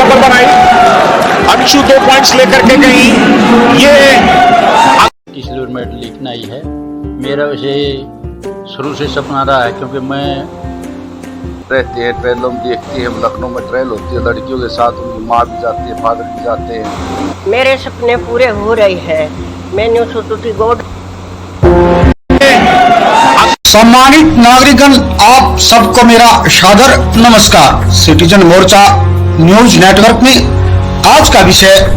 खबर बनाई। अंशु 2 पॉइंट्स लेकर के गई। ये किसी मेडल लिखना ही है मेरा, वैसे शुरू से सपना रहा है, क्योंकि मैं रहते हैं ट्रेनों में देखती है, लखनऊ में ट्रेन होती है, लड़कियों के साथ उनकी माँ भी जाती है, फादर भी जाते हैं। मेरे सपने पूरे हो रहे हैं। मैं न्यू सुतुटी गॉड। सम्मानित नागरिकगण, आप सबको मेरा सादर नमस्कार। सिटीजन मोर्चा न्यूज नेटवर्क में आज का विषय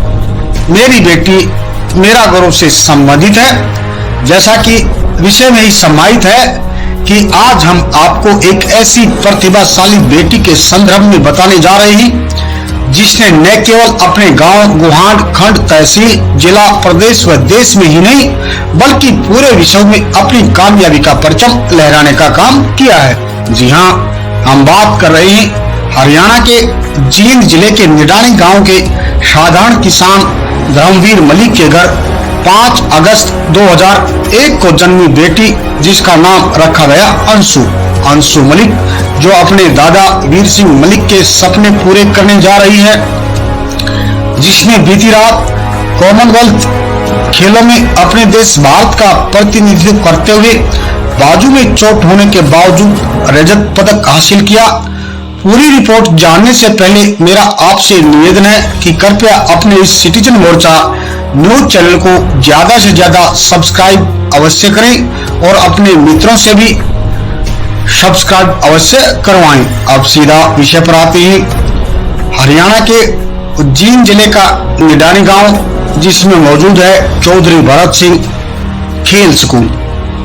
मेरी बेटी मेरा गौरव से संबंधित है। जैसा कि विषय में ही समाहित है कि आज हम आपको एक ऐसी प्रतिभाशाली बेटी के संदर्भ में बताने जा रहे हैं जिसने न केवल अपने गांव, गुहान, खंड, तहसील, जिला, प्रदेश व देश में ही नहीं बल्कि पूरे विश्व में अपनी कामयाबी का परचम लहराने का काम किया है। जी हां, हम बात कर रहे हैं हरियाणा के जींद जिले के निडानी गांव के साधारण किसान धर्मवीर मलिक के घर 5 अगस्त 2001 को जन्मी बेटी जिसका नाम रखा गया अंशु मलिक, जो अपने दादा वीर सिंह मलिक के सपने पूरे करने जा रही है, जिसने बीती रात कॉमनवेल्थ खेलों में अपने देश भारत का प्रतिनिधित्व करते हुए बाजू में चोट होने के बावजूद रजत पदक हासिल किया। पूरी रिपोर्ट जानने से पहले मेरा आपसे निवेदन है कि कृपया अपने इस सिटीजन मोर्चा न्यूज चैनल को ज्यादा से ज्यादा सब्सक्राइब अवश्य करें और अपने मित्रों से भी सब्सक्राइब अवश्य करवाएं। अब सीधा विषय पर आते हैं। हरियाणा के जींद जिले का निडानी गांव, जिसमें मौजूद है चौधरी भरत सिंह खेल स्कूल,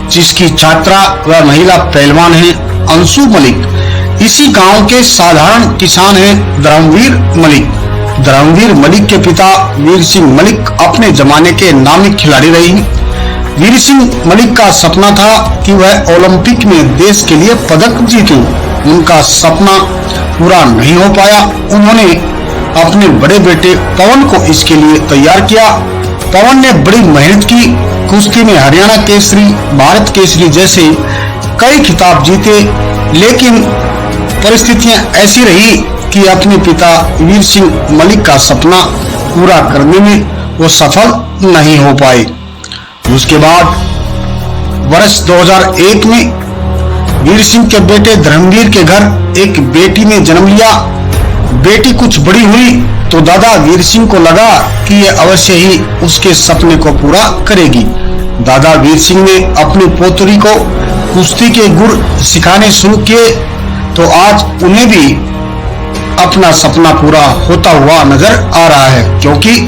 जिसकी छात्रा व महिला पहलवान है अंशु मलिक। इसी गांव के साधारण किसान हैं धर्मवीर मलिक के पिता वीर सिंह मलिक अपने जमाने के नामी खिलाड़ी रही। वीर सिंह मलिक का सपना था कि वह ओलंपिक में देश के लिए पदक जीते। उनका सपना पूरा नहीं हो पाया। उन्होंने अपने बड़े बेटे पवन को इसके लिए तैयार किया। पवन ने बड़ी मेहनत की, कुश्ती में हरियाणा केसरी, भारत केसरी जैसे कई खिताब जीते, लेकिन परिस्थितियां ऐसी रही कि अपने पिता वीर सिंह मलिक का सपना पूरा करने में वो सफल नहीं हो पाए। उसके बाद वर्ष 2001 में वीर सिंह के बेटे धर्मवीर के घर एक बेटी ने जन्म लिया। बेटी कुछ बड़ी हुई तो दादा वीर सिंह को लगा कि ये अवश्य ही उसके सपने को पूरा करेगी। दादा वीर सिंह ने अपनी पोतरी को कुश्ती के गुर सिखाने शुरू किए, तो आज उन्हें भी अपना सपना पूरा होता हुआ नजर आ रहा है, क्योंकि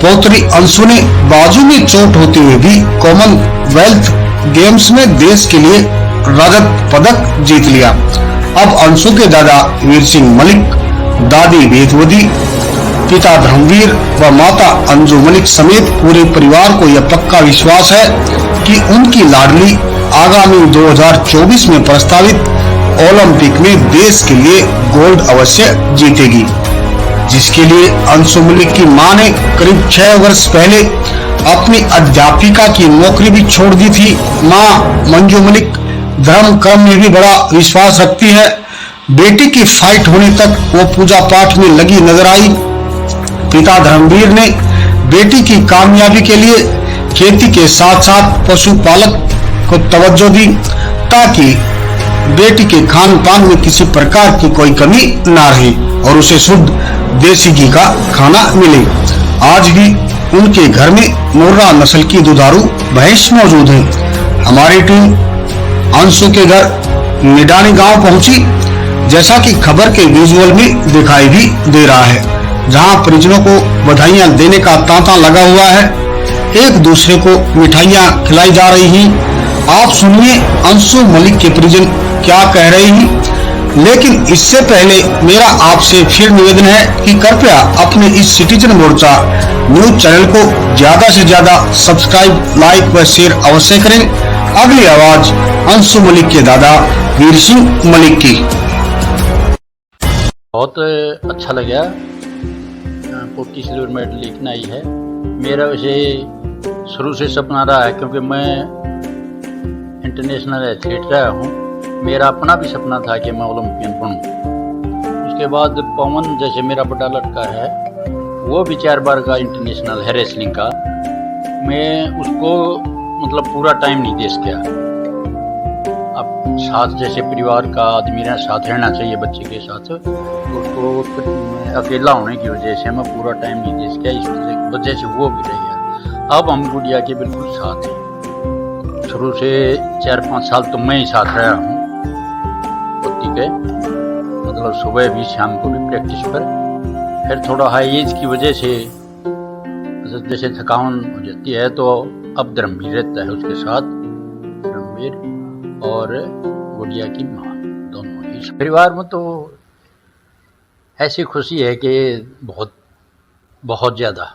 पोतरी अंशु ने बाजू में चोट होते हुए भी कॉमनवेल्थ गेम्स में देश के लिए रजत पदक जीत लिया। अब अंशु के दादा वीर सिंह मलिक, दादी वेदवती, पिता धर्मवीर व माता अंजू मलिक समेत पूरे परिवार को यह पक्का विश्वास है कि उनकी लाडली आगामी 2024 में प्रस्तावित ओलंपिक में देश के लिए गोल्ड अवश्य जीतेगी, जिसके लिए अंशु मलिक की मां ने करीब 6 वर्ष पहले अपनी अध्यापिका की नौकरी भी छोड़ दी थी। मां मंजू मलिक धर्म कर्म में भी बड़ा विश्वास रखती है। बेटी की फाइट होने तक वो पूजा पाठ में लगी नजर आई। पिता धर्मवीर ने बेटी की कामयाबी के लिए खेती के साथ साथ पशुपालक को तवज्जो दी, ताकि बेटी के खान पान में किसी प्रकार की कोई कमी ना रहे और उसे शुद्ध देसी घी का खाना मिले। आज भी उनके घर में मुर्रा नस्ल की दुधारू भैंस मौजूद है। हमारी टीम अंशु के घर निडानी गांव पहुंची, जैसा कि खबर के विजुअल में दिखाई भी दे रहा है, जहां परिजनों को बधाइयां देने का तांता लगा हुआ है। एक दूसरे को मिठाइयां खिलाई जा रही हैं। आप सुनिए अंशु मलिक के परिजन क्या कह रहे हैं। लेकिन इससे पहले मेरा आपसे फिर निवेदन है कि कृपया अपने इस सिटीजन मोर्चा न्यूज चैनल को ज्यादा से ज्यादा सब्सक्राइब, लाइक व शेयर अवश्य करें। अगली आवाज अंशु मलिक के दादा वीर सिंह मलिक की। बहुत अच्छा लगा। पोती सिल्वर मेडल लिखना ही है मेरा, वैसे शुरू से सपना रहा है, क्योंकि मैं इंटरनेशनल एथलीट रहा हूँ। मेरा अपना भी सपना था कि मैं ओलंपियन बनूं। उसके बाद पवन जैसे मेरा बड़ा लड़का है, वो भी 4 बार का इंटरनेशनल है रेसलिंग का। मैं उसको मतलब पूरा टाइम नहीं दे सका। अब साथ जैसे परिवार का आदमी साथ रहना चाहिए बच्चे के साथ, तो उसको अकेला होने की वजह से मैं पूरा टाइम नहीं दे सका, इस वजह से वो भी रह गया। अब हम गुड़िया के बिल्कुल साथ हैं। शुरू से 4-5 साल तो मैं ही साथ रहा हूँ पोती के, मतलब सुबह भी शाम को भी प्रैक्टिस पर। फिर थोड़ा हाई एज की वजह से जैसे थकान हो जाती है, तो अब धर्मवीर रहता है उसके साथ, धर्मवीर और गुड़िया की माँ दोनों ही। परिवार में तो ऐसी खुशी है कि बहुत बहुत ज़्यादा।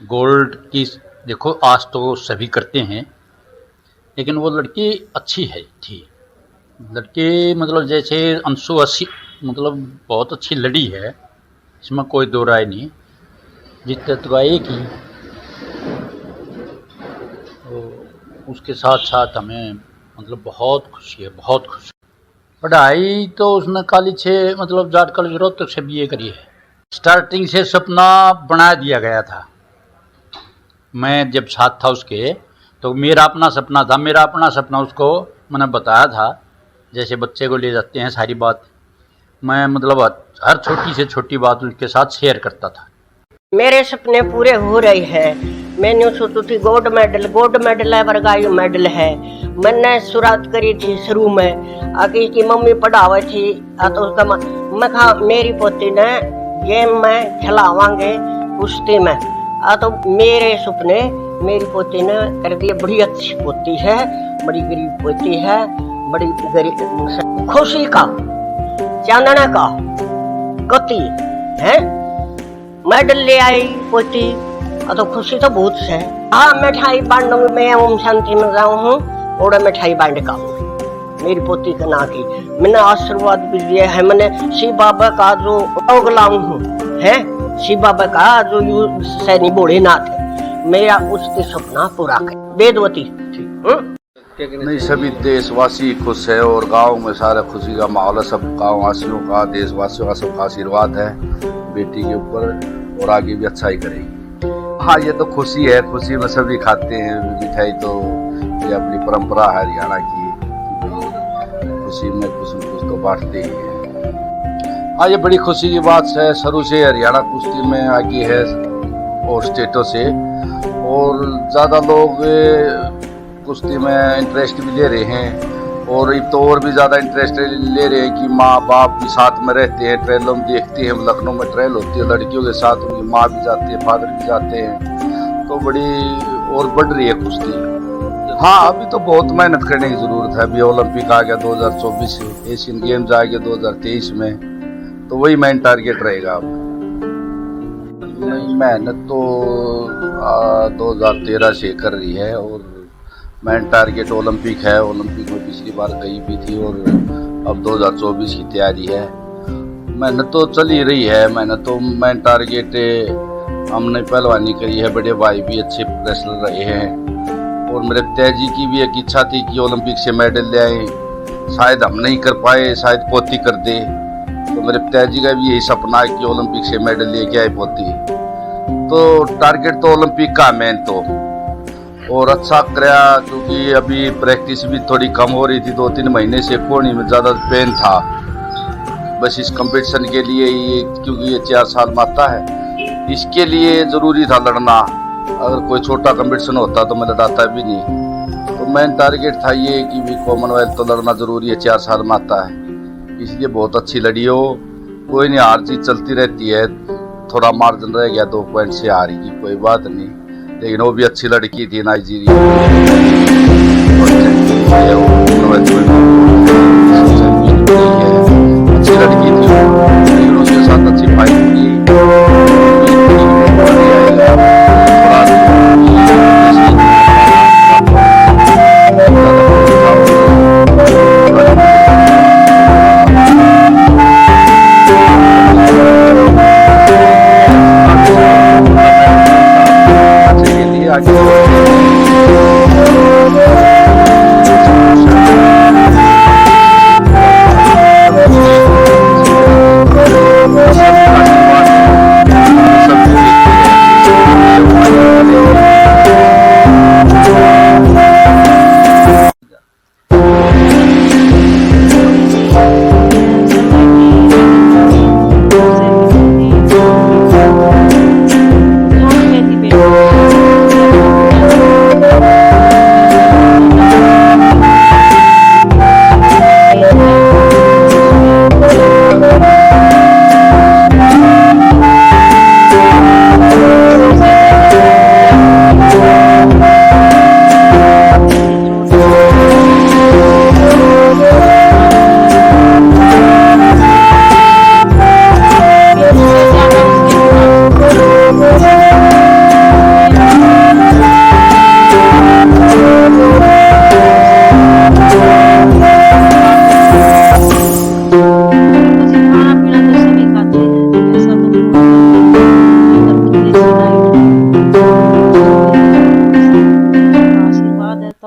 गोल्ड की देखो आज तो सभी करते हैं, लेकिन वो लड़की अच्छी है थी। लड़की मतलब जैसे अंशु अस्सी मतलब बहुत अच्छी लड़ी है, इसमें कोई दो राय नहीं। जीतते तो एक ही, तो उसके साथ साथ हमें मतलब बहुत खुशी है, बहुत खुशी। पढ़ाई तो उसने कॉलेज से मतलब जाट कॉलेज रोहतक से BA करी है। स्टार्टिंग से सपना बना दिया गया था। मैं जब साथ था उसके, तो मेरा अपना सपना उसको मैंने बताया था। जैसे बच्चे को ले जाते हैं सारी बात, मैं मतलब हर छोटी से छोटी बात उसके साथ शेयर करता था। मेरे सपने पूरे हो रहे हैं। मैंने सोची थी गोल्ड मेडल है, वर्गायु मेडल है। मैंने शुरुआत करी थी शुरू में, आगे की मम्मी पढ़ावे थी, तो उसका मैं कहा मेरी पोती ने गेम में खिलावांगे कुश्ती में। तो मेरे सपने मेरी पोती ने कर दिए। बड़ी अच्छी पोती है, बड़ी गरीब पोती है, बड़ी गरीब खुशी का चांदना का कति है। मेडल ले आई पोती, तो खुशी तो बहुत है। हाँ, मिठाई बांटूंगी, मैं ओम शांति में जाऊँ हूँ और मिठाई बांट का मेरी पोती के ना की। मैंने आशीर्वाद भी दिया है। मैंने शिव बाबा का जो भोग लाऊं हूँ है, शिव बाबा का जो सैनी भोलेनाथ है, मेरा उसके सपना पूरा कर। वेदवती नहीं, सभी देशवासी खुश है और गांव में सारा खुशी का माहौल है। सब गाँव वासियों का, देशवासियों का सबका आशीर्वाद है बेटी के ऊपर, और आगे भी अच्छा ही करेगी। हाँ, ये तो खुशी है, खुशी में सभी खाते हैं मिठाई, तो ये अपनी परंपरा है हरियाणा की। खुशी में कुछ न कुछ तो बांटते ही है। हाँ, ये बड़ी खुशी की बात है। शुरू से हरियाणा कुश्ती में आगे है और स्टेटों से, और ज़्यादा लोग कुश्ती में इंटरेस्ट भी ले रहे हैं, और एक तो और भी ज़्यादा इंटरेस्ट ले रहे हैं कि माँ बाप भी साथ में रहते हैं, ट्रेलों में देखते हैं। लखनऊ में ट्रेल होती है लड़कियों के साथ, उनकी माँ भी जाती है, फादर भी जाते हैं, तो बड़ी और बढ़ रही है कुश्ती। हाँ, अभी तो बहुत मेहनत करने की ज़रूरत है। अभी ओलंपिक आ गया 2024, एशियन गेम्स आ गया 2023 में, तो वही मेन टारगेट रहेगा। अब मेहनत तो 2013 से कर रही है, और मेन टारगेट ओलंपिक है। ओलंपिक में पिछली बार गई भी थी, और अब 2024 की तैयारी है। मेहनत तो चल ही रही है। मेहनत तो मेन टारगेट हमने पहलवानी करी है, बड़े भाई भी अच्छे रेसलर रहे हैं, और मेरे पिताजी की भी एक इच्छा थी कि ओलंपिक से मेडल ले आए। शायद हम नहीं कर पाए, शायद पोती कर दे, तो मेरे पिताजी का भी यही सपना है कि ओलंपिक से मेडल लेके आए पोती। तो टारगेट तो ओलंपिक का मेन तो, और अच्छा कराया, क्योंकि अभी प्रैक्टिस भी थोड़ी कम हो रही थी। 2-3 महीने से कोहनी में ज़्यादा पेन था, बस इस कंपटीशन के लिए ही, क्योंकि ये 4 साल में आता है, इसके लिए ज़रूरी था लड़ना। अगर कोई छोटा कंपटीशन होता तो मैं लड़ाता भी नहीं। तो मेन टारगेट था ये कि भी कॉमनवेल्थ तो लड़ना ज़रूरी है, 4 साल में आता है, इसलिए बहुत अच्छी लड़ी हो। कोई नहीं, हार जीत चलती रहती है। थोड़ा मार्जिन रह गया 2 पॉइंट से हारी की, कोई बात नहीं, लेकिन वो भी अच्छी लड़की थी, नाइजीरिया अच्छी लड़की थी, लेकिन उसके साथ अच्छी फाइट की।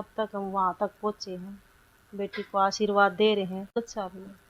तब तक हम वहाँ तक पहुँचे हैं, बेटी को आशीर्वाद दे रहे हैं। अच्छा भी है।